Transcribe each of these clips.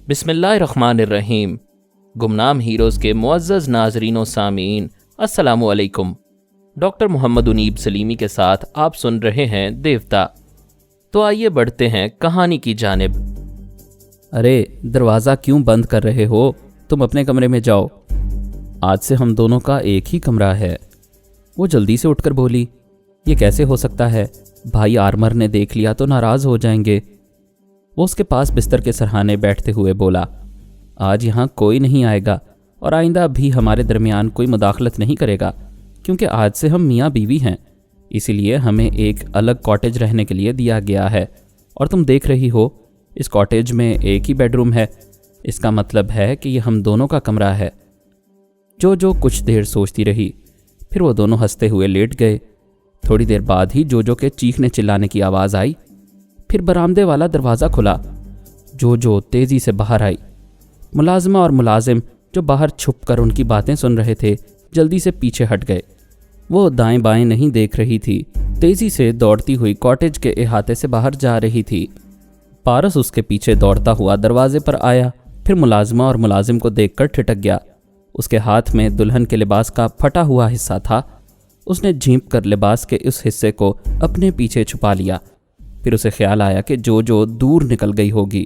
بسم اللہ الرحمن الرحیم۔ گمنام ہیروز کے معزز ناظرین و سامعین، السلام علیکم۔ ڈاکٹر محمد انیب سلیمی کے ساتھ آپ سن رہے ہیں دیوتا۔ تو آئیے بڑھتے ہیں کہانی کی جانب۔ ارے دروازہ کیوں بند کر رہے ہو؟ تم اپنے کمرے میں جاؤ، آج سے ہم دونوں کا ایک ہی کمرہ ہے۔ وہ جلدی سے اٹھ کر بولی، یہ کیسے ہو سکتا ہے؟ بھائی آرمر نے دیکھ لیا تو ناراض ہو جائیں گے۔ وہ اس کے پاس بستر کے سرہانے بیٹھتے ہوئے بولا، آج یہاں کوئی نہیں آئے گا اور آئندہ بھی ہمارے درمیان کوئی مداخلت نہیں کرے گا، کیونکہ آج سے ہم میاں بیوی ہیں، اسی لیے ہمیں ایک الگ کاٹیج رہنے کے لیے دیا گیا ہے، اور تم دیکھ رہی ہو اس کاٹیج میں ایک ہی بیڈ روم ہے۔ اس کا مطلب ہے کہ یہ ہم دونوں کا کمرہ ہے۔ جو کچھ دیر سوچتی رہی، پھر وہ دونوں ہنستے ہوئے لیٹ گئے۔ تھوڑی دیر بعد ہی جو چیخنے چلانے کی آواز آئی، پھر برآمدے والا دروازہ کھلا۔ جو تیزی سے باہر آئی۔ ملازمہ اور ملازم جو باہر چھپ کر ان کی باتیں سن رہے تھے جلدی سے پیچھے ہٹ گئے۔ وہ دائیں بائیں نہیں دیکھ رہی تھی، تیزی سے دوڑتی ہوئی کاٹیج کے احاطے سے باہر جا رہی تھی۔ پارس اس کے پیچھے دوڑتا ہوا دروازے پر آیا، پھر ملازمہ اور ملازم کو دیکھ کر ٹھٹک گیا۔ اس کے ہاتھ میں دلہن کے لباس کا پھٹا ہوا حصہ تھا۔ اس نے جھینپ کر لباس کے اس حصے کو اپنے پیچھے چھپا لیا۔ پھر اسے خیال آیا کہ جو دور نکل گئی ہوگی۔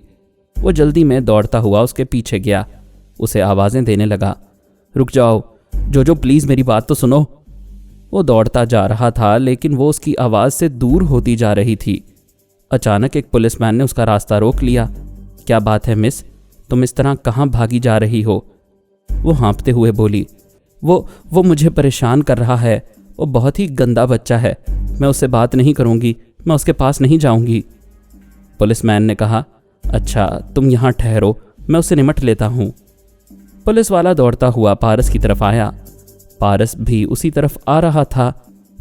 وہ جلدی میں دوڑتا ہوا اس کے پیچھے گیا، اسے آوازیں دینے لگا، رک جاؤ جو پلیز میری بات تو سنو۔ وہ دوڑتا جا رہا تھا لیکن وہ اس کی آواز سے دور ہوتی جا رہی تھی۔ اچانک ایک پولیس مین نے اس کا راستہ روک لیا۔ کیا بات ہے مس، تم اس طرح کہاں بھاگی جا رہی ہو؟ وہ ہانپتے ہوئے بولی، وہ مجھے پریشان کر رہا ہے، وہ بہت ہی گندا بچہ ہے، میں اس سے بات نہیں کروں گی، میں اس کے پاس نہیں جاؤں گی۔ پولیس مین نے کہا، اچھا تم یہاں ٹھہرو، میں اسے نمٹ لیتا ہوں۔ پولیس والا دوڑتا ہوا پارس کی طرف آیا۔ پارس بھی اسی طرف آ رہا تھا۔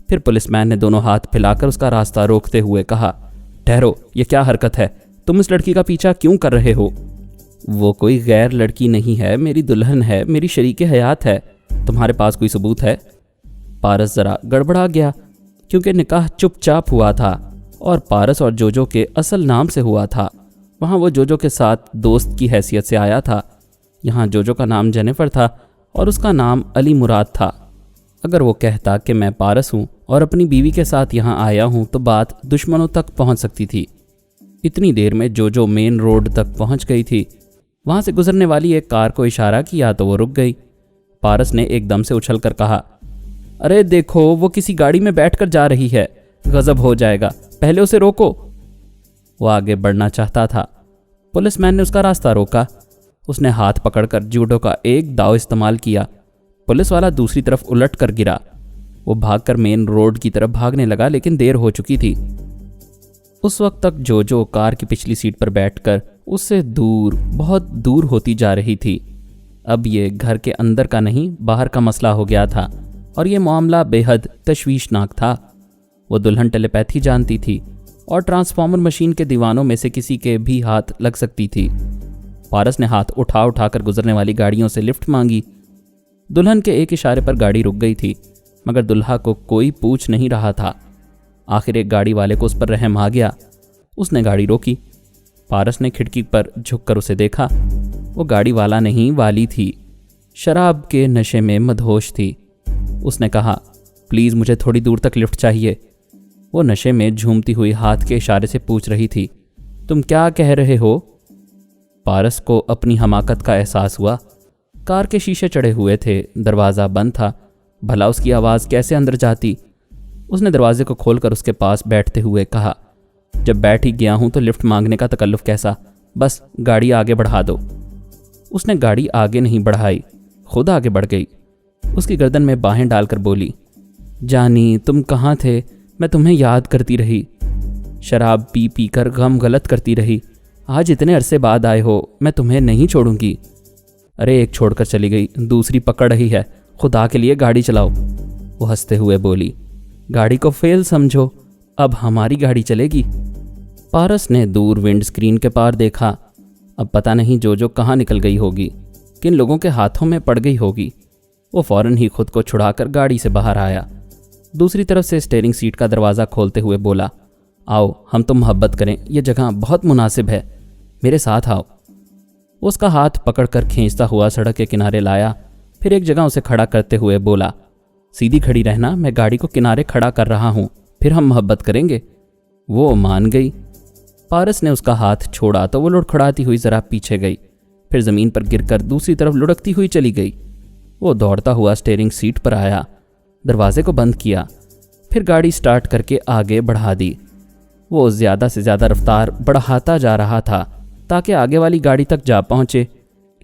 پھر پولیس مین نے دونوں ہاتھ پھیلا کر اس کا راستہ روکتے ہوئے کہا، ٹھہرو، یہ کیا حرکت ہے؟ تم اس لڑکی کا پیچھا کیوں کر رہے ہو؟ وہ کوئی غیر لڑکی نہیں ہے، میری دلہن ہے، میری شریک حیات ہے۔ تمہارے پاس کوئی ثبوت ہے؟ پارس ذرا گڑبڑا گیا، کیونکہ نکاح چپ چاپ ہوا تھا اور پارس اور جو کے اصل نام سے ہوا تھا۔ وہاں وہ جو کے ساتھ دوست کی حیثیت سے آیا تھا۔ یہاں جو کا نام جینیفر تھا اور اس کا نام علی مراد تھا۔ اگر وہ کہتا کہ میں پارس ہوں اور اپنی بیوی کے ساتھ یہاں آیا ہوں تو بات دشمنوں تک پہنچ سکتی تھی۔ اتنی دیر میں جو مین روڈ تک پہنچ گئی تھی۔ وہاں سے گزرنے والی ایک کار کو اشارہ کیا تو وہ رک گئی۔ پارس نے ایک دم سے اچھل کر کہا، ارے دیکھو وہ کسی گاڑی میں بیٹھ کر جا رہی ہے، غضب ہو جائے گا، پہلے اسے روکو۔ وہ آگے بڑھنا چاہتا تھا، پولیس مین نے اس کا راستہ روکا۔ اس نے ہاتھ پکڑ کر جوڈو کا ایک داؤ استعمال کیا۔ پولیس والا دوسری طرف الٹ کر گرا۔ وہ بھاگ کر مین روڈ کی طرف بھاگنے لگا لیکن دیر ہو چکی تھی۔ اس وقت تک جو کار کی پچھلی سیٹ پر بیٹھ کر اس سے دور، بہت دور ہوتی جا رہی تھی۔ اب یہ گھر کے اندر کا نہیں، باہر کا مسئلہ ہو گیا تھا، اور یہ معاملہ بے حد تشویشناک تھا۔ وہ دلہن ٹیلیپیتھی جانتی تھی اور ٹرانسفارمر مشین کے دیوانوں میں سے کسی کے بھی ہاتھ لگ سکتی تھی۔ پارس نے ہاتھ اٹھا کر گزرنے والی گاڑیوں سے لفٹ مانگی۔ دلہن کے ایک اشارے پر گاڑی رک گئی تھی، مگر دلہا کو کوئی پوچھ نہیں رہا تھا۔ آخر ایک گاڑی والے کو اس پر رحم آ گیا۔ اس نے گاڑی روکی۔ پارس نے کھڑکی پر جھک کر اسے دیکھا۔ وہ گاڑی والا نہیں، والی تھی، شراب کے نشے میں مدہوش تھی۔ اس نے کہا، پلیز مجھے تھوڑی دور تک لفٹ چاہیے۔ وہ نشے میں جھومتی ہوئی ہاتھ کے اشارے سے پوچھ رہی تھی، تم کیا کہہ رہے ہو؟ پارس کو اپنی حماقت کا احساس ہوا۔ کار کے شیشے چڑھے ہوئے تھے، دروازہ بند تھا، بھلا اس کی آواز کیسے اندر جاتی؟ اس نے دروازے کو کھول کر اس کے پاس بیٹھتے ہوئے کہا، جب بیٹھ ہی گیا ہوں تو لفٹ مانگنے کا تکلف کیسا؟ بس گاڑی آگے بڑھا دو۔ اس نے گاڑی آگے نہیں بڑھائی، خود آگے بڑھ گئی۔ اس کی گردن میں باہیں ڈال کر بولی، جانی تم کہاں تھے؟ میں تمہیں یاد کرتی رہی، شراب پی کر غم غلط کرتی رہی، آج اتنے عرصے بعد آئے ہو، میں تمہیں نہیں چھوڑوں گی۔ ارے ایک چھوڑ کر چلی گئی، دوسری پکڑ رہی ہے، خدا کے لیے گاڑی چلاؤ۔ وہ ہنستے ہوئے بولی، گاڑی کو فیل سمجھو، اب ہماری گاڑی چلے گی۔ پارس نے دور ونڈ سکرین کے پار دیکھا۔ اب پتہ نہیں جو کہاں نکل گئی ہوگی، کن لوگوں کے ہاتھوں میں پڑ گئی ہوگی۔ وہ فوراً ہی خود کو چھڑا کر گاڑی سے باہر آیا۔ دوسری طرف سے اسٹیئرنگ سیٹ کا دروازہ کھولتے ہوئے بولا، آؤ ہم تو محبت کریں، یہ جگہ بہت مناسب ہے، میرے ساتھ آؤ۔ وہ اس کا ہاتھ پکڑ کر کھینچتا ہوا سڑک کے کنارے لایا، پھر ایک جگہ اسے کھڑا کرتے ہوئے بولا، سیدھی کھڑی رہنا، میں گاڑی کو کنارے کھڑا کر رہا ہوں، پھر ہم محبت کریں گے۔ وہ مان گئی۔ پارس نے اس کا ہاتھ چھوڑا تو وہ لڑکھڑاتی ہوئی ذرا پیچھے گئی، پھر زمین پر گر کر دوسری طرف لڑکتی ہوئی چلی گئی۔ وہ دوڑتا ہوا اسٹیئرنگ سیٹ پر آیا، دروازے کو بند کیا، پھر گاڑی سٹارٹ کر کے آگے بڑھا دی۔ وہ زیادہ سے زیادہ رفتار بڑھاتا جا رہا تھا تاکہ آگے والی گاڑی تک جا پہنچے،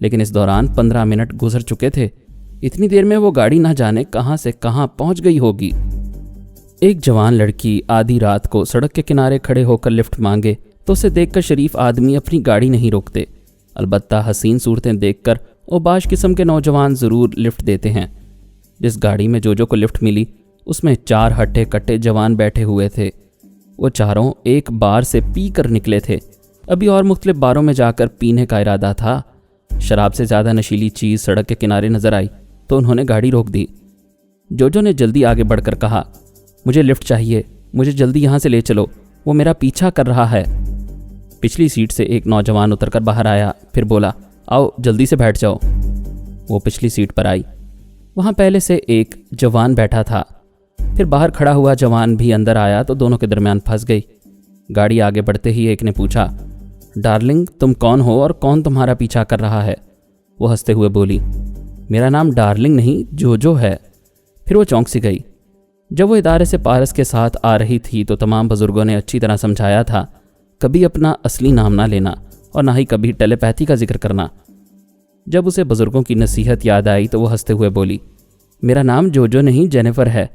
لیکن اس دوران 15 منٹ گزر چکے تھے۔ اتنی دیر میں وہ گاڑی نہ جانے کہاں سے کہاں پہنچ گئی ہوگی۔ ایک جوان لڑکی آدھی رات کو سڑک کے کنارے کھڑے ہو کر لفٹ مانگے تو اسے دیکھ کر شریف آدمی اپنی گاڑی نہیں روکتے، البتہ حسین صورتیں دیکھ کر اوباش قسم کے نوجوان ضرور لفٹ دیتے ہیں۔ جس گاڑی میں جو کو لفٹ ملی اس میں 4 ہٹے کٹے جوان بیٹھے ہوئے تھے۔ وہ چاروں ایک بار سے پی کر نکلے تھے، ابھی اور مختلف باروں میں جا کر پینے کا ارادہ تھا۔ شراب سے زیادہ نشیلی چیز سڑک کے کنارے نظر آئی تو انہوں نے گاڑی روک دی۔ جو نے جلدی آگے بڑھ کر کہا، مجھے لفٹ چاہیے، مجھے جلدی یہاں سے لے چلو، وہ میرا پیچھا کر رہا ہے۔ پچھلی سیٹ سے ایک نوجوان اتر کر باہر آیا، پھر بولا، آؤ جلدی سے بیٹھ جاؤ۔ وہ پچھلی سیٹ پر آئی، وہاں پہلے سے ایک جوان بیٹھا تھا۔ پھر باہر کھڑا ہوا جوان بھی اندر آیا تو دونوں کے درمیان پھنس گئی۔ گاڑی آگے بڑھتے ہی ایک نے پوچھا، ڈارلنگ تم کون ہو اور کون تمہارا پیچھا کر رہا ہے؟ وہ ہنستے ہوئے بولی، میرا نام ڈارلنگ نہیں جو ہے۔ پھر وہ چونک سی گئی۔ جب وہ ادارے سے پارس کے ساتھ آ رہی تھی تو تمام بزرگوں نے اچھی طرح سمجھایا تھا کبھی اپنا اصلی نام نہ لینا اور نہ ہی کبھی ٹیلی پیتھی کا ذکر کرنا۔ جب اسے بزرگوں کی نصیحت یاد آئی تو وہ ہنستے ہوئے بولی، میرا نام جو نہیں جینیفر ہے،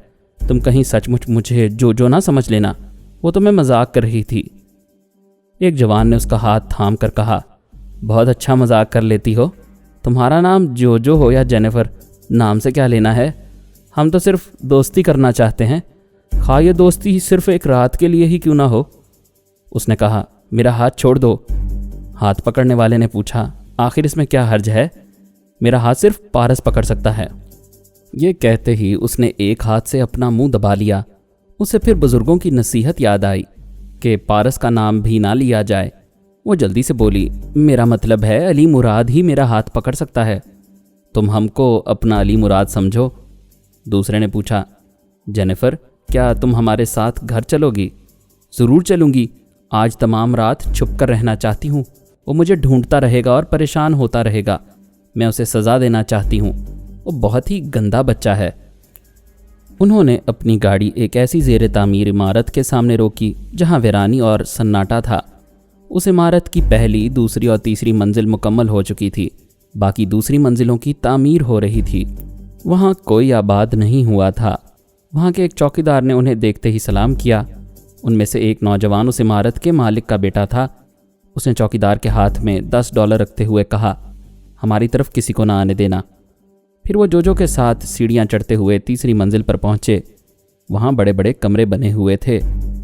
تم کہیں سچ مچ مجھے جو نہ سمجھ لینا، وہ تو میں مذاق کر رہی تھی۔ ایک جوان نے اس کا ہاتھ تھام کر کہا، بہت اچھا مذاق کر لیتی ہو، تمہارا نام جو ہو یا جینیفر، نام سے کیا لینا ہے، ہم تو صرف دوستی کرنا چاہتے ہیں، خواہ یہ دوستی صرف ایک رات کے لیے ہی کیوں نہ ہو۔ اس نے کہا، میرا ہاتھ چھوڑ دو۔ ہاتھ پکڑنے والے نے پوچھا، آخر اس میں کیا حرج ہے، میرا ہاتھ صرف پارس پکڑ سکتا ہے۔ یہ کہتے ہی اس نے ایک ہاتھ سے اپنا منہ دبا لیا۔ اسے پھر بزرگوں کی نصیحت یاد آئی کہ پارس کا نام بھی نہ لیا جائے۔ وہ جلدی سے بولی، میرا مطلب ہے علی مراد ہی میرا ہاتھ پکڑ سکتا ہے، تم ہم کو اپنا علی مراد سمجھو۔ دوسرے نے پوچھا، جینیفر کیا تم ہمارے ساتھ گھر چلو گی؟ ضرور چلوں گی، آج تمام رات چھپ کر رہنا چاہتی ہوں، وہ مجھے ڈھونڈتا رہے گا اور پریشان ہوتا رہے گا، میں اسے سزا دینا چاہتی ہوں، وہ بہت ہی گندا بچہ ہے۔ انہوں نے اپنی گاڑی ایک ایسی زیر تعمیر عمارت کے سامنے روکی جہاں ویرانی اور سناٹا تھا۔ اس عمارت کی پہلی، دوسری اور تیسری منزل مکمل ہو چکی تھی، باقی دوسری منزلوں کی تعمیر ہو رہی تھی۔ وہاں کوئی آباد نہیں ہوا تھا۔ وہاں کے ایک چوکیدار نے انہیں دیکھتے ہی سلام کیا۔ ان میں سے ایک نوجوان اس عمارت کے مالک کا بیٹا تھا۔ اس نے چوکیدار کے ہاتھ میں $10 رکھتے ہوئے کہا، ہماری طرف کسی کو نہ آنے دینا۔ پھر وہ جو کے ساتھ سیڑھیاں چڑھتے ہوئے تیسری منزل پر پہنچے۔ وہاں بڑے بڑے کمرے بنے ہوئے تھے،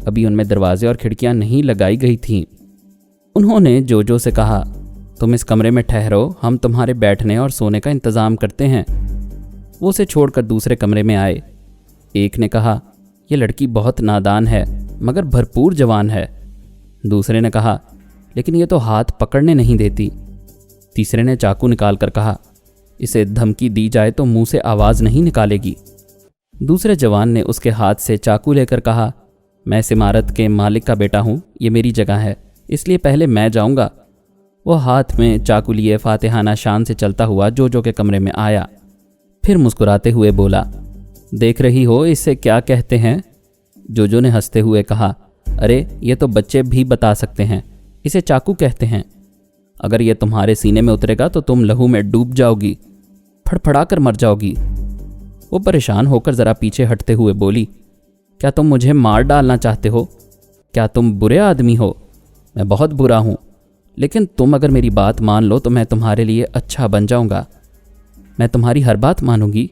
ابھی ان میں دروازے اور کھڑکیاں نہیں لگائی گئی تھیں۔ انہوں نے جو سے کہا، تم اس کمرے میں ٹھہرو، ہم تمہارے بیٹھنے اور سونے کا انتظام کرتے ہیں۔ وہ اسے چھوڑ کر دوسرے کمرے میں آئے۔ ایک نے کہا، یہ لڑکی بہت نادان ہے مگر بھرپور جوان ہے۔ دوسرے نے کہا، لیکن یہ تو ہاتھ پکڑنے نہیں دیتی۔ تیسرے نے چاقو نکال کر کہا، اسے دھمکی دی جائے تو منہ سے آواز نہیں نکالے گی۔ دوسرے جوان نے اس کے ہاتھ سے چاقو لے کر کہا، میں اس عمارت کے مالک کا بیٹا ہوں، یہ میری جگہ ہے، اس لیے پہلے میں جاؤں گا۔ وہ ہاتھ میں چاقو لیے فاتحانہ شان سے چلتا ہوا جو کے کمرے میں آیا، پھر مسکراتے ہوئے بولا، دیکھ رہی ہو اسے کیا کہتے ہیں؟ جو نے ہنستے ہوئے کہا، ارے یہ تو بچے بھی بتا سکتے ہیں، اسے چاقو کہتے ہیں، اگر یہ تمہارے سینے میں اترے گا تو تم لہو میں ڈوب جاؤ گی، پھڑپھڑا کر مر جاؤ گی۔ وہ پریشان ہو کر ذرا پیچھے ہٹتے ہوئے بولی، کیا تم مجھے مار ڈالنا چاہتے ہو؟ کیا تم برے آدمی ہو؟ میں بہت برا ہوں، لیکن تم اگر میری بات مان لو تو میں تمہارے لیے اچھا بن جاؤں گا۔ میں تمہاری ہر بات مانوں گی،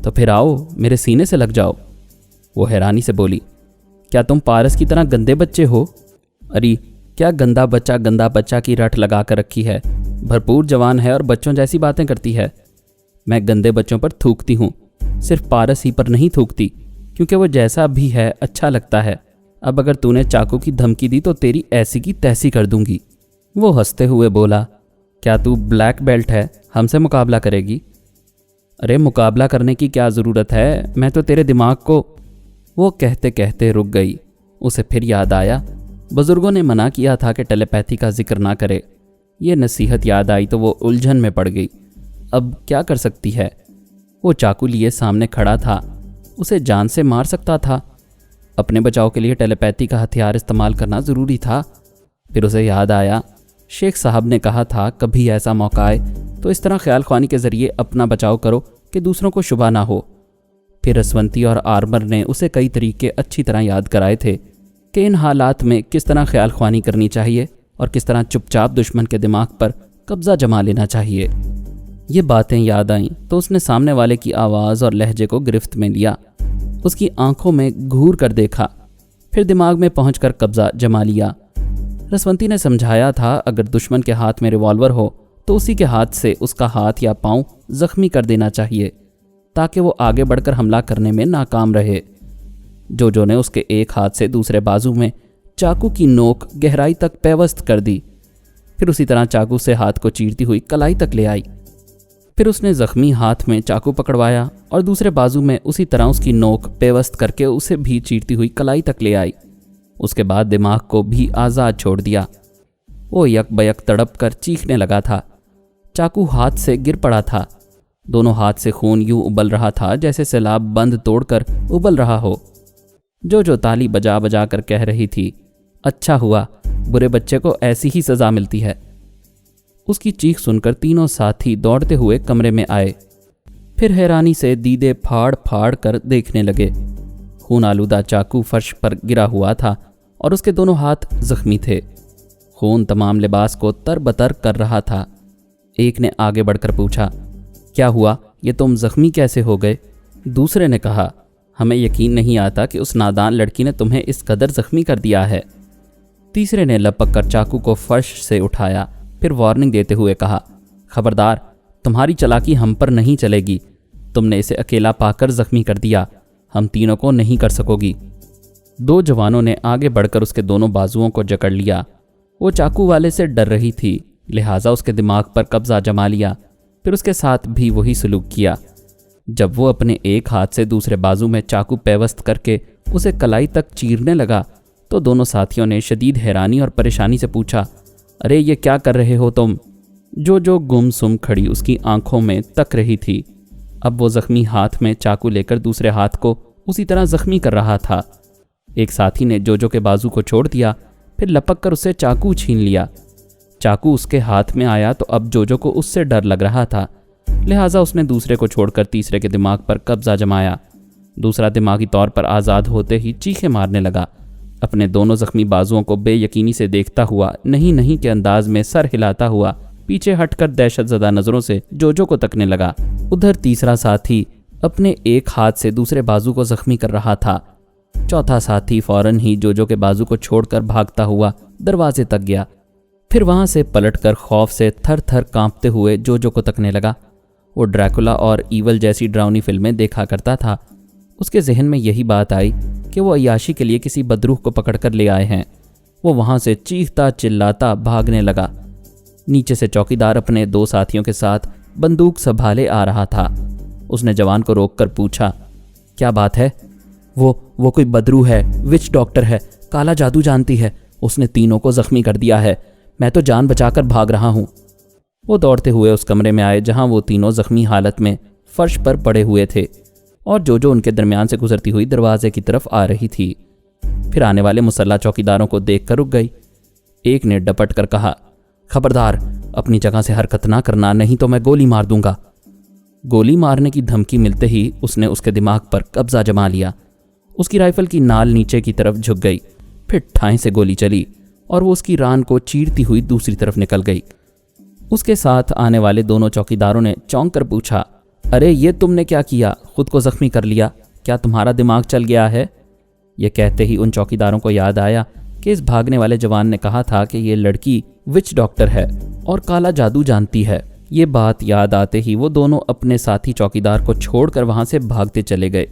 تو پھر آؤ میرے سینے سے لگ جاؤ۔ وہ حیرانی سے بولی، کیا تم پارس کی طرح گندے بچے ہو؟ اری کیا گندا بچہ کی رٹ لگا کر رکھی ہے، بھرپور جوان ہے اور بچوں جیسی باتیں کرتی ہے۔ میں گندے بچوں پر تھوکتی ہوں، صرف پارس ہی پر نہیں تھوکتی، کیونکہ وہ جیسا بھی ہے اچھا لگتا ہے۔ اب اگر تو نے چاقو کی دھمکی دی تو تیری ایسی کی تیسی کر دوں گی۔ وہ ہنستے ہوئے بولا، کیا تو بلیک بیلٹ ہے؟ ہم سے مقابلہ کرے گی؟ ارے مقابلہ کرنے کی کیا ضرورت ہے، میں تو تیرے دماغ کو… وہ کہتے کہتے رک گئی۔ اسے پھر یاد آیا بزرگوں نے منع کیا تھا کہ ٹیلی پیتھی کا ذکر نہ کرے۔ یہ نصیحت یاد آئی تو وہ الجھن میں پڑ گئی۔ اب کیا کر سکتی ہے؟ وہ چاقو لیے سامنے کھڑا تھا، اسے جان سے مار سکتا تھا۔ اپنے بچاؤ کے لیے ٹیلی پیتھی کا ہتھیار استعمال کرنا ضروری تھا۔ پھر اسے یاد آیا شیخ صاحب نے کہا تھا کبھی ایسا موقع آئے تو اس طرح خیال خوانی کے ذریعے اپنا بچاؤ کرو کہ دوسروں کو شبہ نہ ہو۔ پھر اسونتی اور آرمر نے اسے کئی طریقے اچھی طرح یاد کرائے تھے کہ ان حالات میں کس طرح خیال خوانی کرنی چاہیے اور کس طرح چپ چاپ دشمن کے دماغ پر قبضہ جما لینا چاہیے۔ یہ باتیں یاد آئیں تو اس نے سامنے والے کی آواز اور لہجے کو گرفت میں لیا، اس کی آنکھوں میں گھور کر دیکھا، پھر دماغ میں پہنچ کر قبضہ جما لیا۔ رسونتی نے سمجھایا تھا اگر دشمن کے ہاتھ میں ریوالور ہو تو اسی کے ہاتھ سے اس کا ہاتھ یا پاؤں زخمی کر دینا چاہیے تاکہ وہ آگے بڑھ کر حملہ کرنے میں ناکام رہے۔ جو نے اس کے ایک ہاتھ سے دوسرے بازو میں چاقو کی نوک گہرائی تک پیوست کر دی، پھر اسی طرح چاقو سے ہاتھ کو چیرتی ہوئی کلائی تک لے آئی۔ پھر اس نے زخمی ہاتھ میں چاقو پکڑوایا اور دوسرے بازو میں اسی طرح اس کی نوک پیوست کر کے اسے بھی چیرتی ہوئی کلائی تک لے آئی۔ اس کے بعد دماغ کو بھی آزاد چھوڑ دیا۔ وہ یک بیک تڑپ کر چیخنے لگا تھا۔ چاقو ہاتھ سے گر پڑا تھا، دونوں ہاتھ سے خون یوں ابل رہا تھا جیسے سیلاب بند توڑ کر ابل رہا ہو۔ جو تالی بجا بجا کر کہہ رہی تھی اچھا ہوا، برے بچے کو ایسی ہی سزا ملتی ہے۔ اس کی چیخ سن کر تینوں ساتھی دوڑتے ہوئے کمرے میں آئے، پھر حیرانی سے دیدے پھاڑ پھاڑ کر دیکھنے لگے۔ خون آلودہ چاقو فرش پر گرا ہوا تھا اور اس کے دونوں ہاتھ زخمی تھے۔ خون تمام لباس کو تر بتر کر رہا تھا۔ ایک نے آگے بڑھ کر پوچھا کیا ہوا، یہ تم زخمی کیسے ہو گئے؟ دوسرے نے کہا ہمیں یقین نہیں آتا کہ اس نادان لڑکی نے تمہیں اس قدر زخمی کر دیا ہے۔ تیسرے نے لپک کر چاقو کو فرش سے اٹھایا، پھر وارننگ دیتے ہوئے کہا خبردار، تمہاری چالاکی ہم پر نہیں چلے گی، تم نے اسے اکیلا پا کر زخمی کر دیا، ہم تینوں کو نہیں کر سکو گی۔ دو جوانوں نے آگے بڑھ کر اس کے دونوں بازوؤں کو جکڑ لیا۔ وہ چاقو والے سے ڈر رہی تھی، لہٰذا اس کے دماغ پر قبضہ جما لیا، پھر اس کے ساتھ بھی وہی سلوک کیا۔ جب وہ اپنے ایک ہاتھ سے دوسرے بازو میں چاقو پیوست کر کے اسے کلائی تک چیرنے لگا تو دونوں ساتھیوں نے شدید حیرانی اور پریشانی سے پوچھا ارے یہ کیا کر رہے ہو تم؟ جو گم سم کھڑی اس کی آنکھوں میں تک رہی تھی۔ اب وہ زخمی ہاتھ میں چاقو لے کر دوسرے ہاتھ کو اسی طرح زخمی کر رہا تھا۔ ایک ساتھی نے جو کے بازو کو چھوڑ دیا، پھر لپک کر اسے چاقو چھین لیا۔ چاقو اس کے ہاتھ میں آیا تو اب جو کو اس سے ڈر لگ رہا تھا، لہٰذا اس نے دوسرے کو چھوڑ کر تیسرے کے دماغ پر قبضہ جمایا۔ دوسرا دماغی طور پر آزاد ہوتے ہی چیخیں مارنے لگا، اپنے دونوں زخمی بازوؤں کو بے یقینی سے دیکھتا ہوا، نہیں کے انداز میں سر ہلاتا ہوا پیچھے ہٹ کر دہشت زدہ نظروں سے جو کو تکنے لگا۔ ادھر تیسرا ساتھی اپنے ایک ہاتھ سے دوسرے بازو کو زخمی کر رہا تھا۔ چوتھا ساتھی فوراً ہی جو کے بازو کو چھوڑ کر بھاگتا ہوا دروازے تک گیا، پھر وہاں سے پلٹ کر خوف سے تھر تھر کانپتے ہوئے جو کو تکنے لگا۔ وہ ڈریکولا اور ایول جیسی ڈراؤنی فلمیں دیکھا کرتا تھا۔ اس کے ذہن میں یہی بات آئی کہ وہ عیاشی کے لیے کسی بدروح کو پکڑ کر لے آئے ہیں۔ وہ وہاں سے چیختا چلاتا بھاگنے لگا۔ نیچے سے چوکیدار اپنے دو ساتھیوں کے ساتھ بندوق سنبھالے آ رہا تھا۔ اس نے جوان کو روک کر پوچھا کیا بات ہے؟ وہ کوئی بدروح ہے، وچ ڈاکٹر ہے، کالا جادو جانتی ہے، اس نے تینوں کو زخمی کر دیا ہے، میں تو جان بچا کر بھاگ رہا ہوں۔ وہ دوڑتے ہوئے اس کمرے میں آئے جہاں وہ تینوں زخمی حالت میں فرش پر پڑے ہوئے تھے اور جو ان کے درمیان سے گزرتی ہوئی دروازے کی طرف آ رہی تھی۔ پھر آنے والے مسلح چوکیداروں کو دیکھ کر رک گئی۔ ایک نے ڈپٹ کر کہا خبردار، اپنی جگہ سے حرکت نہ کرنا، نہیں تو میں گولی مار دوں گا۔ گولی مارنے کی دھمکی ملتے ہی اس نے اس کے دماغ پر قبضہ جما لیا۔ اس کی رائفل کی نال نیچے کی طرف جھک گئی، پھر ٹھائیں سے گولی چلی اور وہ اس کی ران کو چیرتی ہوئی دوسری طرف نکل گئی۔ اس کے ساتھ آنے والے دونوں چوکیداروں نے چونک کر پوچھا ارے یہ تم نے کیا کیا؟ خود کو زخمی کر لیا، کیا تمہارا دماغ چل گیا ہے؟ یہ کہتے ہی ان چوکیداروں کو یاد آیا کہ اس بھاگنے والے جوان نے کہا تھا کہ یہ لڑکی وچ ڈاکٹر ہے اور کالا جادو جانتی ہے۔ یہ بات یاد آتے ہی وہ دونوں اپنے ساتھی چوکیدار کو چھوڑ کر وہاں سے بھاگتے چلے گئے۔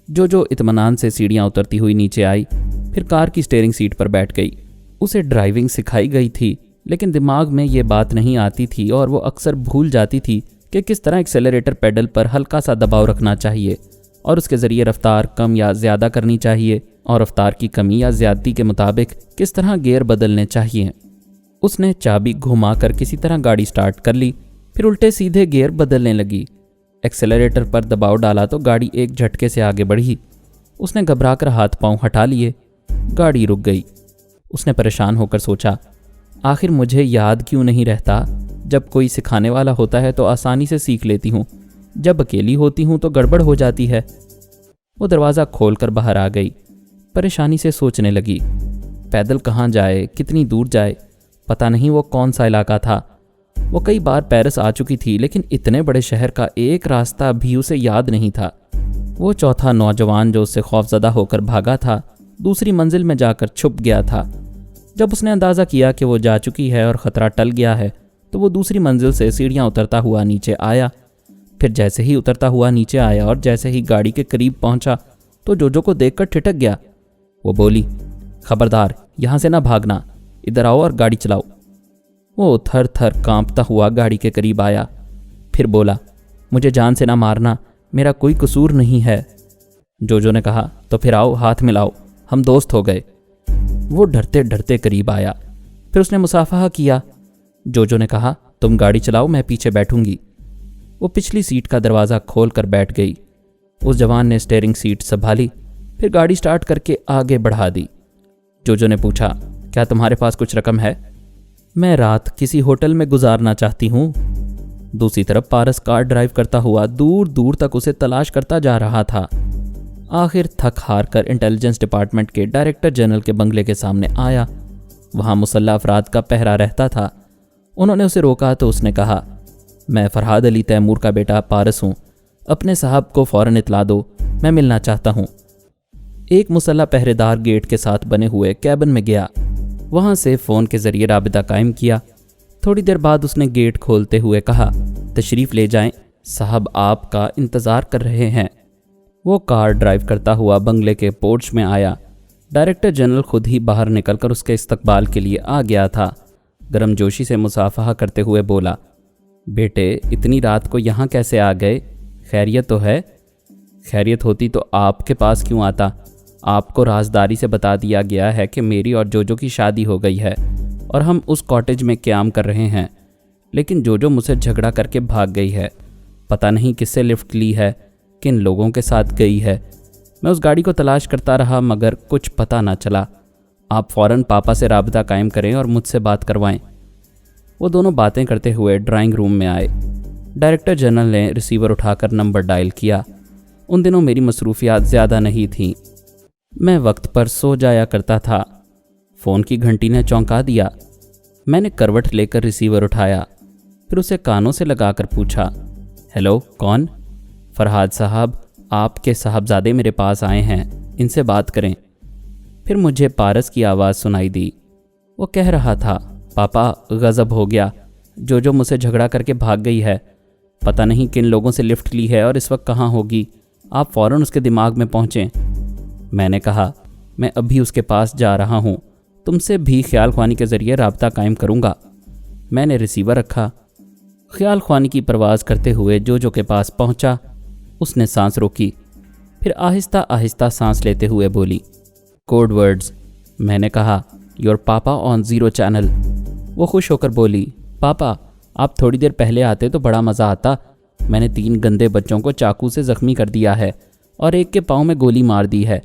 جو اطمینان سے سیڑھیاں اترتی ہوئی نیچے آئی، پھر کار کی سٹیئرنگ سیٹ پر بیٹھ گئی۔ اسے ڈرائیونگ سکھائی گئی تھی، لیکن دماغ میں یہ بات نہیں آتی تھی اور وہ اکثر بھول جاتی تھی کہ کس طرح ایکسیلریٹر پیڈل پر ہلکا سا دباؤ رکھنا چاہیے اور اس کے ذریعے رفتار کم یا زیادہ کرنی چاہیے اور رفتار کی کمی یا زیادتی کے مطابق کس طرح گیئر بدلنے چاہیے۔ اس نے چابی گھما کر کسی طرح گاڑی سٹارٹ کر لی، پھر الٹے سیدھے گیئر بدلنے لگی۔ ایکسیلریٹر پر دباؤ ڈالا تو گاڑی ایک جھٹکے سے آگے بڑھی۔ اس نے گھبرا کر ہاتھ پاؤں ہٹا لیے، گاڑی رک گئی۔ اس نے پریشان ہو کر سوچا، آخر مجھے یاد کیوں نہیں رہتا؟ جب کوئی سکھانے والا ہوتا ہے تو آسانی سے سیکھ لیتی ہوں، جب اکیلی ہوتی ہوں تو گڑبڑ ہو جاتی ہے۔ وہ دروازہ کھول کر باہر آ گئی، پریشانی سے سوچنے لگی، پیدل کہاں جائے، کتنی دور جائے، پتہ نہیں وہ کون سا علاقہ تھا۔ وہ کئی بار پیرس آ چکی تھی لیکن اتنے بڑے شہر کا ایک راستہ بھی اسے یاد نہیں تھا۔ وہ چوتھا نوجوان جو اس سے خوفزدہ ہو کر بھاگا تھا دوسری منزل میں جا کر چھپ گیا تھا۔ جب اس نے اندازہ کیا کہ وہ جا چکی ہے اور خطرہ ٹل گیا ہے تو وہ دوسری منزل سے سیڑھیاں اترتا ہوا نیچے آیا۔ پھر جیسے ہی اترتا ہوا نیچے آیا اور جیسے ہی گاڑی کے قریب پہنچا تو جوجو کو دیکھ کر ٹھٹک گیا۔ وہ بولی، خبردار، یہاں سے نہ بھاگنا، ادھر آؤ اور گاڑی چلاؤ۔ وہ تھر تھر کانپتا ہوا گاڑی کے قریب آیا، پھر بولا، مجھے جان سے نہ مارنا، میرا کوئی قصور نہیں ہے۔ جوجو نے کہا، تو پھر آؤ، ہاتھ ملاؤ، ہم دوست ہو گئے۔ وہ ڈرتے ڈرتے قریب آیا، پھر اس نے مصافحہ کیا۔ جوجو نے کہا، تم گاڑی چلاؤ، میں پیچھے بیٹھوں گی۔ وہ پچھلی سیٹ کا دروازہ کھول کر بیٹھ گئی۔ اس جوان نے اسٹیئرنگ سیٹ سنبھالی، پھر گاڑی سٹارٹ کر کے آگے بڑھا دی۔ جوجو نے پوچھا، کیا تمہارے پاس کچھ رقم ہے؟ میں رات کسی ہوٹل میں گزارنا چاہتی ہوں۔ دوسری طرف پارس کار ڈرائیو کرتا ہوا دور دور تک اسے تلاش کرتا جا رہا تھا۔ آخر تھک ہار کر انٹیلیجنس ڈپارٹمنٹ کے ڈائریکٹر جنرل کے بنگلے کے سامنے آیا۔ وہاں مسلح افراد کا پہرا رہتا تھا۔ انہوں نے اسے روکا تو اس نے کہا، میں فرحاد علی تیمور کا بیٹا پارس ہوں، اپنے صاحب کو فوراً اطلاع دو، میں ملنا چاہتا ہوں۔ ایک مسلح پہرے دار گیٹ کے ساتھ بنے ہوئے کیبن میں گیا، وہاں سے فون کے ذریعے رابطہ قائم کیا۔ تھوڑی دیر بعد اس نے گیٹ کھولتے ہوئے کہا، تشریف لے جائیں، صاحب آپ کا انتظار کر رہے ہیں۔ وہ کار ڈرائیو کرتا ہوا بنگلے کے پورچ میں آیا۔ ڈائریکٹر جنرل خود ہی باہر نکل کر اس کے استقبال کے لیے آ گیا تھا۔ گرم جوشی سے مصافحہ کرتے ہوئے بولا، بیٹے اتنی رات کو یہاں کیسے آ گئے؟ خیریت تو ہے؟ خیریت ہوتی تو آپ کے پاس کیوں آتا؟ آپ کو رازداری سے بتا دیا گیا ہے کہ میری اور جوجو کی شادی ہو گئی ہے اور ہم اس کاٹیج میں قیام کر رہے ہیں، لیکن جوجو مجھ سے جھگڑا کر کے بھاگ گئی ہے۔ پتہ نہیں کس سے لفٹ لی ہے، کن لوگوں کے ساتھ گئی ہے۔ میں اس گاڑی کو تلاش کرتا رہا مگر کچھ پتہ نہ چلا۔ آپ فوراً پاپا سے رابطہ قائم کریں اور مجھ سے بات کروائیں۔ وہ دونوں باتیں کرتے ہوئے ڈرائنگ روم میں آئے۔ ڈائریکٹر جنرل نے ریسیور اٹھا کر نمبر ڈائل کیا۔ ان دنوں میری مصروفیات زیادہ نہیں تھیں، میں وقت پر سو جایا کرتا تھا۔ فون کی گھنٹی نے چونکا دیا۔ میں نے کروٹ لے کر ریسیور اٹھایا، پھر اسے کانوں سے لگا کر پوچھا، ہیلو، کون؟ فرحاد صاحب، آپ کے صاحبزادے میرے پاس آئے ہیں، ان سے بات کریں۔ پھر مجھے پارس کی آواز سنائی دی۔ وہ کہہ رہا تھا، پاپا غضب ہو گیا، جوجو مجھ سے جھگڑا کر کے بھاگ گئی ہے، پتہ نہیں کن لوگوں سے لفٹ لی ہے اور اس وقت کہاں ہوگی، آپ فوراً اس کے دماغ میں پہنچیں۔ میں نے کہا، میں ابھی اس کے پاس جا رہا ہوں، تم سے بھی خیال خوانی کے ذریعے رابطہ قائم کروں گا۔ میں نے ریسیور رکھا، خیال خوانی کی پرواز کرتے ہوئے جوجو کے پاس پہنچا۔ اس نے سانس روکی، پھر آہستہ آہستہ سانس لیتے ہوئے بولی، کوڈ ورڈز۔ میں نے کہا، یور پاپا آن 0 چینل۔ وہ خوش ہو کر بولی، پاپا آپ تھوڑی دیر پہلے آتے تو بڑا مزہ آتا، میں نے 3 گندے بچوں کو چاقو سے زخمی کر دیا ہے اور ایک کے پاؤں میں گولی مار دی ہے،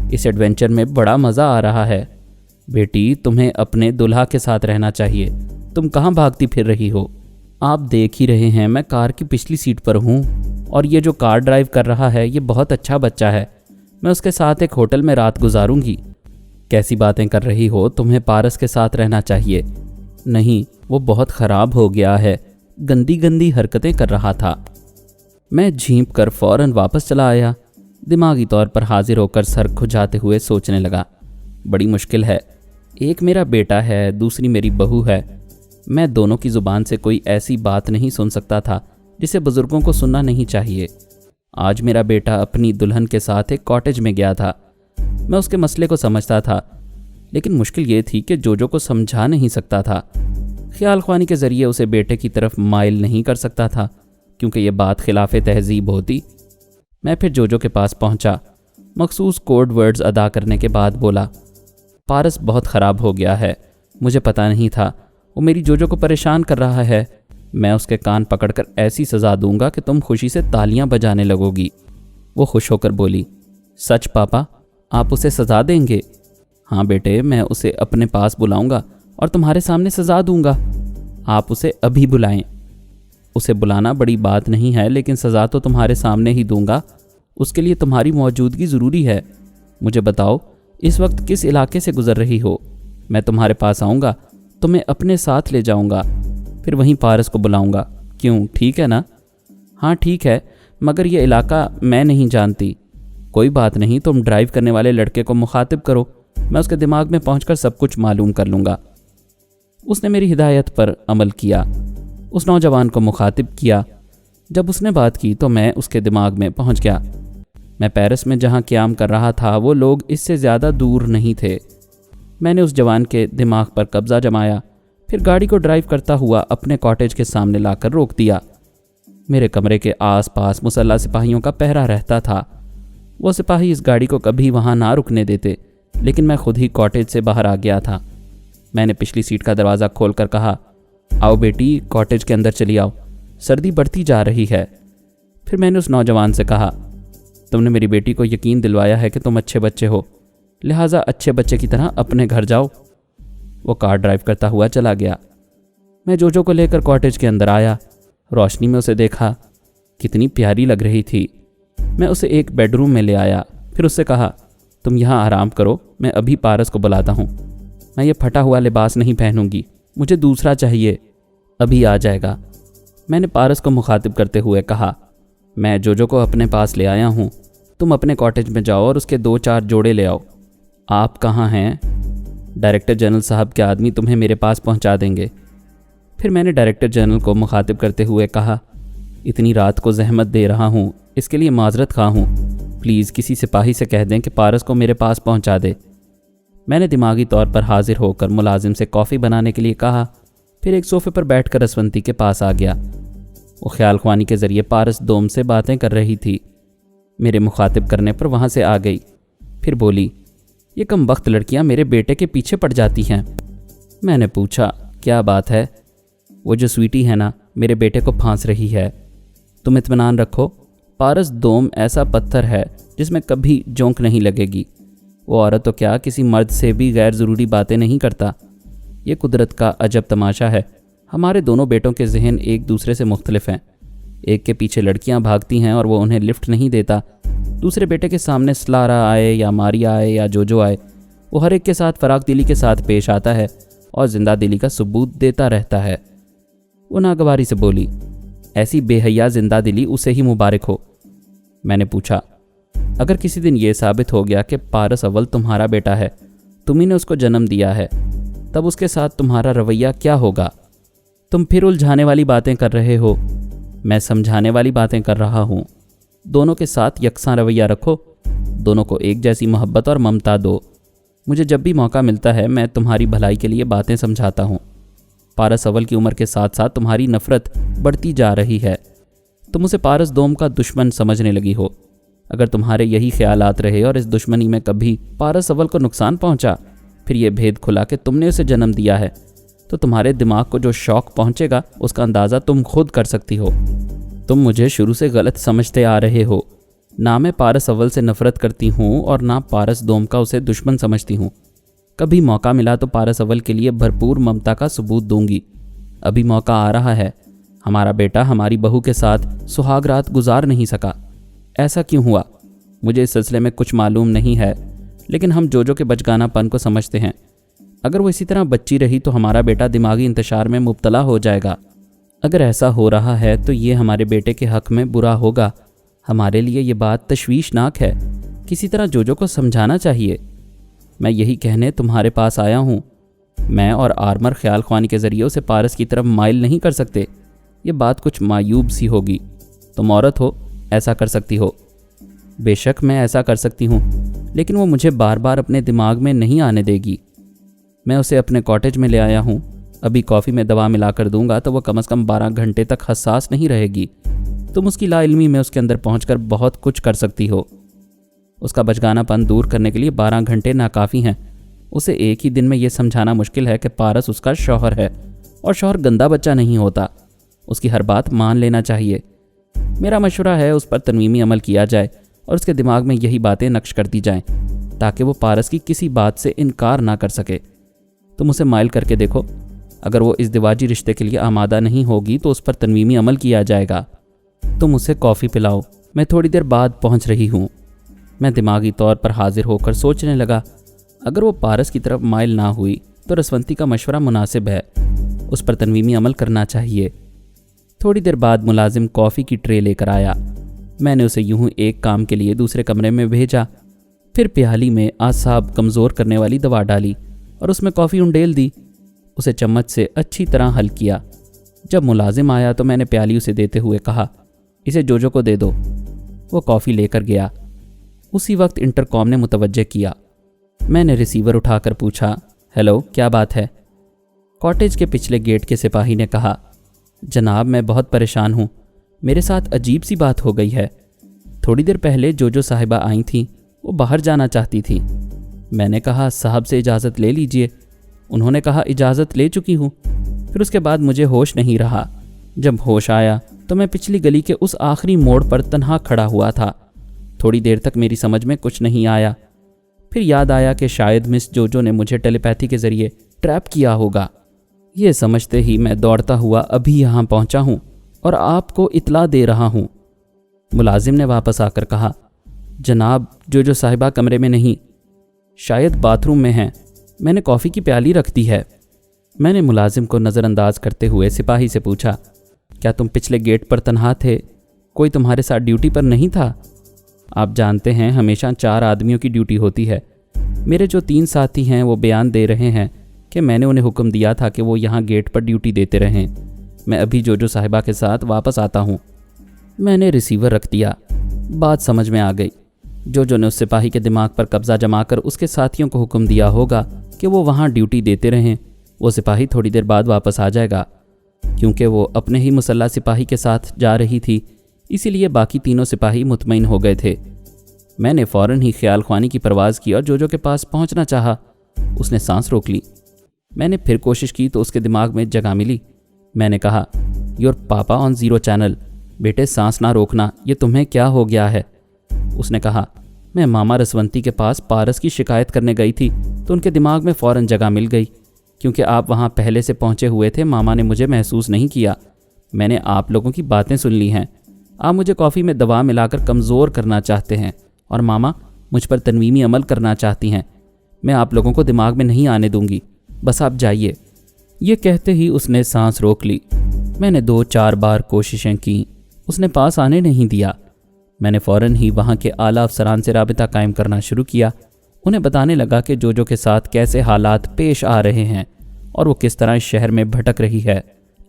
اس ایڈوینچر میں بڑا مزہ آ رہا ہے۔ بیٹی تمہیں اپنے دلہا کے ساتھ رہنا چاہیے، تم کہاں بھاگتی پھر رہی ہو؟ آپ دیکھ ہی رہے ہیں میں کار کی پچھلی سیٹ پر ہوں، اور یہ جو کار ڈرائیو کر رہا ہے یہ بہت اچھا بچہ ہے، میں اس کے ساتھ ایک ہوٹل میں رات گزاروں گی۔ کیسی باتیں کر رہی ہو، تمہیں پارس کے ساتھ رہنا چاہیے۔ نہیں، وہ بہت خراب ہو گیا ہے، گندی گندی حرکتیں کر رہا تھا۔ میں جھینپ کر فوراً واپس چلا آیا، دماغی طور پر حاضر ہو کر سر کھجاتے ہوئے سوچنے لگا، بڑی مشکل ہے، ایک میرا بیٹا ہے، دوسری میری بہو ہے، میں دونوں کی زبان سے کوئی ایسی بات نہیں سن سکتا تھا جسے بزرگوں کو سننا نہیں چاہیے۔ آج میرا بیٹا اپنی دلہن کے ساتھ ایک کاٹیج میں گیا تھا، میں اس کے مسئلے کو سمجھتا تھا، لیکن مشکل یہ تھی کہ جوجو کو سمجھا نہیں سکتا تھا، خیال خوانی کے ذریعے اسے بیٹے کی طرف مائل نہیں کر سکتا تھا، کیونکہ یہ بات خلاف تہذیب ہوتی۔ میں پھر جوجو کے پاس پہنچا، مخصوص کوڈ ورڈز ادا کرنے کے بعد بولا، پارس بہت خراب ہو گیا ہے، مجھے پتہ نہیں تھا، وہ میری جوجو کو پریشان کر رہا ہے، میں اس کے کان پکڑ کر ایسی سزا دوں گا کہ تم خوشی سے تالیاں بجانے لگو گی۔ وہ خوش ہو کر بولی، سچ پاپا، آپ اسے سزا دیں گے؟ ہاں بیٹے، میں اسے اپنے پاس بلاؤں گا اور تمہارے سامنے سزا دوں گا۔ آپ اسے ابھی بلائیں۔ اسے بلانا بڑی بات نہیں ہے، لیکن سزا تو تمہارے سامنے ہی دوں گا، اس کے لیے تمہاری موجودگی ضروری ہے۔ مجھے بتاؤ اس وقت کس علاقے سے گزر رہی ہو؟ میں تمہارے پاس آؤں گا، تمہیں اپنے ساتھ لے جاؤں گا، پھر وہیں پارس کو بلاؤں گا۔ کیوں، ٹھیک ہے نا؟ ہاں ٹھیک ہے، مگر یہ علاقہ میں نہیں جانتی۔ کوئی بات نہیں، تم ڈرائیو کرنے والے لڑکے کو مخاطب کرو، میں اس کے دماغ میں پہنچ کر سب کچھ معلوم کر لوں گا۔ اس نے میری ہدایت پر عمل کیا، اس نوجوان کو مخاطب کیا۔ جب اس نے بات کی تو میں اس کے دماغ میں پہنچ گیا۔ میں پیرس میں جہاں قیام کر رہا تھا وہ لوگ اس سے زیادہ دور نہیں تھے۔ میں نے اس جوان کے دماغ پر قبضہ جمایا، پھر گاڑی کو ڈرائیو کرتا ہوا اپنے کاٹیج کے سامنے لا کر روک دیا۔ میرے کمرے کے آس پاس مسلح سپاہیوں کا پہرا رہتا تھا۔ وہ سپاہی اس گاڑی کو کبھی وہاں نہ رکنے دیتے، لیکن میں خود ہی کاٹیج سے باہر آ گیا تھا۔ میں نے پچھلی سیٹ کا دروازہ کھول کر کہا، آؤ بیٹی، کاٹیج کے اندر چلی آؤ، سردی بڑھتی جا رہی ہے۔ پھر میں نے اس نوجوان سے کہا، تم نے میری بیٹی کو یقین دلوایا ہے کہ تم اچھے بچے ہو، لہٰذا اچھے بچے کی طرح اپنے گھر جاؤ۔ وہ کار ڈرائیو کرتا ہوا چلا گیا۔ میں جوجو کو لے کر کاٹیج کے اندر آیا، روشنی میں اسے دیکھا، کتنی پیاری لگ رہی تھی۔ میں اسے ایک بیڈ روم میں لے آیا، پھر اس سے کہا، تم یہاں آرام کرو، میں ابھی پارس کو بلاتا ہوں۔ میں یہ پھٹا ہوا لباس نہیں پہنوں گی، مجھے دوسرا چاہیے، ابھی آ جائے گا۔ میں نے پارس کو مخاطب کرتے ہوئے کہا، میں جوجو کو اپنے پاس لے آیا ہوں، تم اپنے کاٹیج میں جاؤ اور اس کے 2-4 جوڑے لے آؤ۔ آپ کہاں ہیں؟ ڈائریکٹر جنرل صاحب کے آدمی تمہیں میرے پاس پہنچا دیں گے۔ پھر میں نے ڈائریکٹر جنرل کو مخاطب کرتے ہوئے کہا، اتنی رات کو زحمت دے رہا ہوں، اس کے لیے معذرت خواہ ہوں، پلیز کسی سپاہی سے کہہ دیں کہ پارس کو میرے پاس پہنچا دے۔ میں نے دماغی طور پر حاضر ہو کر ملازم سے کافی بنانے کے لیے کہا، پھر ایک صوفے پر بیٹھ کر رسونتی کے پاس آ گیا۔ وہ خیال خوانی کے ذریعے پارس دوم سے باتیں کر رہی تھی۔ میرے مخاطب کرنے پر وہاں سے آ گئی، پھر بولی، یہ کم وقت لڑکیاں میرے بیٹے کے پیچھے پڑ جاتی ہیں۔ میں نے پوچھا، کیا بات ہے؟ وہ جو سویٹی ہے نا، میرے بیٹے کو پھانس رہی ہے۔ تم اطمینان رکھو، پارس دوم ایسا پتھر ہے جس میں کبھی جونک نہیں لگے گی۔ وہ عورت تو کیا کسی مرد سے بھی غیر ضروری باتیں نہیں کرتا۔ یہ قدرت کا عجب تماشا ہے، ہمارے دونوں بیٹوں کے ذہن ایک دوسرے سے مختلف ہیں۔ ایک کے پیچھے لڑکیاں بھاگتی ہیں اور وہ انہیں لفٹ نہیں دیتا، دوسرے بیٹے کے سامنے سلارا آئے یا ماریا آئے یا جوجو آئے، وہ ہر ایک کے ساتھ فراق دلی کے ساتھ پیش آتا ہے اور زندہ دلی کا ثبوت دیتا رہتا ہے۔ وہ ناگواری سے بولی، ایسی بے حیا زندہ دلی اسے ہی مبارک ہو۔ میں نے پوچھا، اگر کسی دن یہ ثابت ہو گیا کہ پارس اول تمہارا بیٹا ہے، تمہیں نے اس کو جنم دیا ہے، تب اس کے ساتھ تمہارا رویہ کیا ہوگا؟ تم پھر الجھانے والی باتیں کر رہے ہو، میں سمجھانے والی باتیں کر رہا ہوں۔ دونوں کے ساتھ یکساں رویہ رکھو، دونوں کو ایک جیسی محبت اور ممتا دو۔ مجھے جب بھی موقع ملتا ہے میں تمہاری بھلائی کے لیے باتیں سمجھاتا ہوں۔ پارس اول کی عمر کے ساتھ ساتھ تمہاری نفرت بڑھتی جا رہی ہے، تم اسے پارس دوم کا دشمن سمجھنے لگی ہو۔ اگر تمہارے یہی خیالات رہے اور اس دشمنی میں کبھی پارس اول کو نقصان پہنچا، پھر یہ بھید کھلا کہ تم نے اسے جنم دیا ہے، تو تمہارے دماغ کو جو شوق پہنچے گا اس کا اندازہ تم خود کر سکتی ہو۔ تم مجھے شروع سے غلط سمجھتے آ رہے ہو، نہ میں پارس اول سے نفرت کرتی ہوں اور نہ پارس دوم کا اسے دشمن سمجھتی ہوں۔ کبھی موقع ملا تو پارس اول کے لیے بھرپور ممتا کا ثبوت دوں گی۔ ابھی موقع آ رہا ہے، ہمارا بیٹا ہماری بہو کے ساتھ سہاگ رات گزار نہیں سکا۔ ایسا کیوں ہوا؟ مجھے اس سلسلے میں کچھ معلوم نہیں ہے، لیکن ہم جوجو کے بچگانہ پن کو سمجھتے ہیں۔ اگر وہ اسی طرح بچی رہی تو ہمارا بیٹا دماغی انتشار میں مبتلا ہو جائے گا۔ اگر ایسا ہو رہا ہے تو یہ ہمارے بیٹے کے حق میں برا ہوگا۔ ہمارے لیے یہ بات تشویشناک ہے، کسی طرح جوجو کو سمجھانا چاہیے۔ میں یہی کہنے تمہارے پاس آیا ہوں۔ میں اور آرمر خیال خوانی کے ذریعے اسے پارس کی طرف مائل نہیں کر سکتے۔ یہ بات کچھ معیوب سی ہوگی۔ تم عورت ہو، ایسا کر سکتی ہو۔ بے شک میں ایسا کر سکتی ہوں، لیکن وہ مجھے بار بار اپنے دماغ میں نہیں آنے دے گی۔ میں اسے اپنے کاٹیج میں لے آیا ہوں. ابھی کافی میں دوا ملا کر دوں گا تو وہ کم از کم 12 گھنٹے تک حساس نہیں رہے گی. تم اس کی لا علمی میں اس کے اندر پہنچ کر بہت کچھ کر سکتی ہو. اس کا بچگانہ پن دور کرنے کے لیے 12 گھنٹے ناکافی ہیں. اسے ایک ہی دن میں یہ سمجھانا مشکل ہے کہ پارس اس کا شوہر ہے اور شوہر گندا بچہ نہیں ہوتا. اس کی ہر بات مان لینا چاہیے. میرا مشورہ ہے اس پر تنویمی عمل کیا جائے اور اس کے دماغ میں یہی باتیں نقش کر دی جائیں تاکہ وہ پارس کی کسی بات سے انکار نہ کر سکے. تم اسے مائل کر کے دیکھو. اگر وہ ازدواجی رشتے کے لیے آمادہ نہیں ہوگی تو اس پر تنویمی عمل کیا جائے گا. تم اسے کافی پلاؤ. میں تھوڑی دیر بعد پہنچ رہی ہوں. میں دماغی طور پر حاضر ہو کر سوچنے لگا. اگر وہ پارس کی طرف مائل نہ ہوئی تو رسونتی کا مشورہ مناسب ہے. اس پر تنویمی عمل کرنا چاہیے. تھوڑی دیر بعد ملازم کافی کی ٹرے لے کر آیا. میں نے اسے یوں ایک کام کے لیے دوسرے کمرے میں بھیجا. پھر پیالی میں اعصاب کمزور کرنے والی دوا ڈالی اور اس میں کافی انڈیل دی. اسے چمچ سے اچھی طرح حل کیا. جب ملازم آیا تو میں نے پیالی اسے دیتے ہوئے کہا, اسے جوجو کو دے دو. وہ کافی لے کر گیا. اسی وقت انٹرکام نے متوجہ کیا. میں نے ریسیور اٹھا کر پوچھا, ہیلو, کیا بات ہے؟ کاٹیج کے پچھلے گیٹ کے سپاہی نے کہا, جناب میں بہت پریشان ہوں. میرے ساتھ عجیب سی بات ہو گئی ہے. تھوڑی دیر پہلے جو صاحبہ آئی تھیں وہ باہر جانا چاہتی تھیں. میں نے کہا صاحب سے اجازت لے لیجئے. انہوں نے کہا اجازت لے چکی ہوں. پھر اس کے بعد مجھے ہوش نہیں رہا. جب ہوش آیا تو میں پچھلی گلی کے اس آخری موڑ پر تنہا کھڑا ہوا تھا. تھوڑی دیر تک میری سمجھ میں کچھ نہیں آیا. پھر یاد آیا کہ شاید مس جو نے مجھے ٹیلی پیتھی کے ذریعے ٹریپ کیا ہوگا. یہ سمجھتے ہی میں دوڑتا ہوا ابھی یہاں پہنچا ہوں اور آپ کو اطلاع دے رہا ہوں. ملازم نے واپس آ کر کہا, جناب جو صاحبہ کمرے میں نہیں, شاید باتھ روم میں ہیں. میں نے کافی کی پیالی رکھ دی ہے. میں نے ملازم کو نظر انداز کرتے ہوئے سپاہی سے پوچھا, کیا تم پچھلے گیٹ پر تنہا تھے؟ کوئی تمہارے ساتھ ڈیوٹی پر نہیں تھا؟ آپ جانتے ہیں ہمیشہ 4 آدمیوں کی ڈیوٹی ہوتی ہے. میرے جو 3 ساتھی ہیں وہ بیان دے رہے ہیں کہ میں نے انہیں حکم دیا تھا کہ وہ یہاں گیٹ پر ڈیوٹی دیتے رہیں. میں ابھی جو صاحبہ کے ساتھ واپس آتا ہوں. میں نے ریسیور رکھ دیا. بات سمجھ میں آ گئی. جو نے اس سپاہی کے دماغ پر قبضہ جما کر اس کے ساتھیوں کو حکم دیا ہوگا کہ وہ وہاں ڈیوٹی دیتے رہیں. وہ سپاہی تھوڑی دیر بعد واپس آ جائے گا. کیونکہ وہ اپنے ہی مسلح سپاہی کے ساتھ جا رہی تھی اسی لیے باقی تینوں سپاہی مطمئن ہو گئے تھے. میں نے فوراً ہی خیال خوانی کی پرواز کی اور جو کے پاس پہنچنا چاہا. اس نے سانس روک لی. میں نے پھر کوشش کی تو اس کے دماغ میں جگہ ملی. میں نے کہا, یور پاپا آن 0 چینل. بیٹے سانس نہ روکنا, یہ تمہیں کیا ہو گیا ہے؟ اس نے کہا, میں ماما رسونتی کے پاس پارس کی شکایت کرنے گئی تھی تو ان کے دماغ میں فوراً جگہ مل گئی. کیونکہ آپ وہاں پہلے سے پہنچے ہوئے تھے ماما نے مجھے محسوس نہیں کیا. میں نے آپ لوگوں کی باتیں سن لی ہیں. آپ مجھے کافی میں دوا ملا کر کمزور کرنا چاہتے ہیں اور ماما مجھ پر تنویمی عمل کرنا چاہتی ہیں. میں آپ لوگوں کو دماغ میں نہیں آنے دوں گی. بس آپ جائیے. یہ کہتے ہی اس نے سانس روک لی. میں نے 2-4 بار کوششیں کیں. اس نے پاس آنے نہیں دیا. میں نے فوراً ہی وہاں کے اعلیٰ افسران سے رابطہ قائم کرنا شروع کیا. انہیں بتانے لگا کہ جو کے ساتھ کیسے حالات پیش آ رہے ہیں اور وہ کس طرح اس شہر میں بھٹک رہی ہے.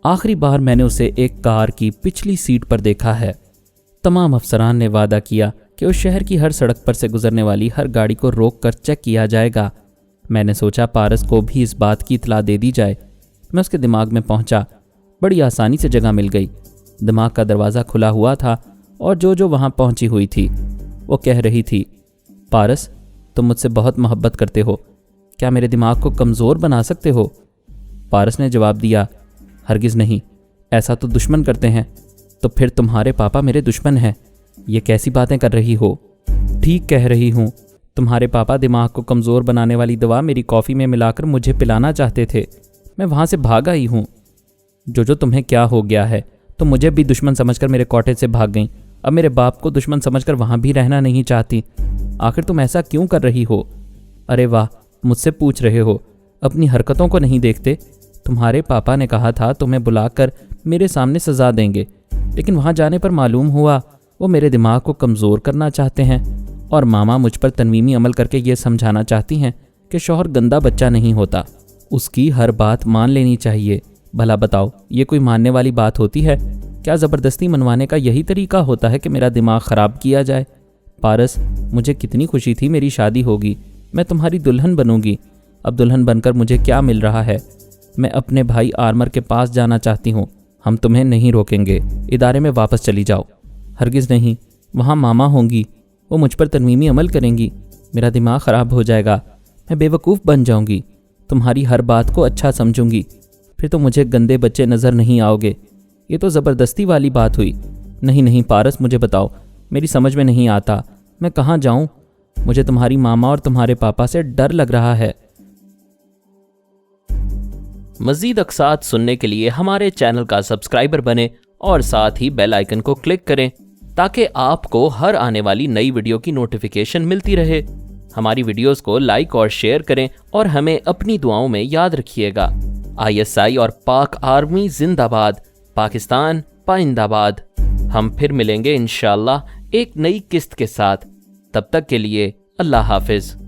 آخری بار میں نے اسے ایک کار کی پچھلی سیٹ پر دیکھا ہے. تمام افسران نے وعدہ کیا کہ اس شہر کی ہر سڑک پر سے گزرنے والی ہر گاڑی کو روک کر چیک کیا جائے گا. میں نے سوچا پارس کو بھی اس بات کی اطلاع دے دی جائے. میں اس کے دماغ میں پہنچا. بڑی آسانی سے جگہ مل گئی. دماغ کا دروازہ کھلا ہوا تھا اور جو وہاں پہنچی ہوئی تھی. وہ کہہ رہی تھی, پارس تم مجھ سے بہت محبت کرتے ہو, کیا میرے دماغ کو کمزور بنا سکتے ہو؟ پارس نے جواب دیا, ہرگز نہیں, ایسا تو دشمن کرتے ہیں. تو پھر تمہارے پاپا میرے دشمن ہیں. یہ کیسی باتیں کر رہی ہو؟ ٹھیک کہہ رہی ہوں. تمہارے پاپا دماغ کو کمزور بنانے والی دوا میری کافی میں ملا کر مجھے پلانا چاہتے تھے. میں وہاں سے بھاگ آئی ہوں. جو تمہیں کیا ہو گیا ہے؟ تم مجھے بھی دشمن سمجھ کر میرے کاٹیج سے بھاگ گئیں. اب میرے باپ کو دشمن سمجھ کر وہاں بھی رہنا نہیں چاہتی. آخر تم ایسا کیوں کر رہی ہو؟ ارے واہ, مجھ سے پوچھ رہے ہو, اپنی حرکتوں کو نہیں دیکھتے؟ تمہارے پاپا نے کہا تھا تمہیں بلا کر میرے سامنے سزا دیں گے, لیکن وہاں جانے پر معلوم ہوا وہ میرے دماغ کو کمزور کرنا چاہتے ہیں اور ماما مجھ پر تنویمی عمل کر کے یہ سمجھانا چاہتی ہیں کہ شوہر گندا بچہ نہیں ہوتا, اس کی ہر بات مان لینی چاہیے. بھلا بتاؤ یہ کوئی ماننے والی بات ہوتی ہے؟ کیا زبردستی منوانے کا یہی طریقہ ہوتا ہے کہ میرا دماغ خراب کیا جائے؟ پارس, مجھے کتنی خوشی تھی میری شادی ہوگی, میں تمہاری دلہن بنوں گی. اب دلہن بن کر مجھے کیا مل رہا ہے؟ میں اپنے بھائی آرمر کے پاس جانا چاہتی ہوں۔ ہم تمہیں نہیں روکیں گے، ادارے میں واپس چلی جاؤ۔ ہرگز نہیں، وہاں ماما ہوں گی، وہ مجھ پر ترمیمی عمل کریں گی، میرا دماغ خراب ہو جائے گا، میں بے وقوف بن جاؤں گی، تمہاری ہر بات کو اچھا سمجھوں گی، پھر تو مجھے گندے بچے نظر نہیں آؤ گے۔ یہ تو زبردستی والی بات ہوئی۔ نہیں پارس، مجھے بتاؤ، میری سمجھ میں نہیں آتا، میں کہاں جاؤں؟ مجھے تمہاری ماما اور تمہارے پاپا سے ڈر لگ رہا ہے۔ مزید اقساط سننے کے لیے ہمارے چینل کا سبسکرائبر بنیں اور ساتھ ہی بیل آئیکن کو کلک کریں تاکہ آپ کو ہر آنے والی نئی ویڈیو کی نوٹیفیکیشن ملتی رہے۔ ہماری ویڈیوز کو لائک اور شیئر کریں اور ہمیں اپنی دعاؤں میں یاد رکھیے گا۔ ISI اور پاک آرمی زندہ باد، پاکستان پائندہ باد۔ ہم پھر ملیں گے انشاءاللہ ایک نئی قسط کے ساتھ۔ تب تک کے لیے اللہ حافظ۔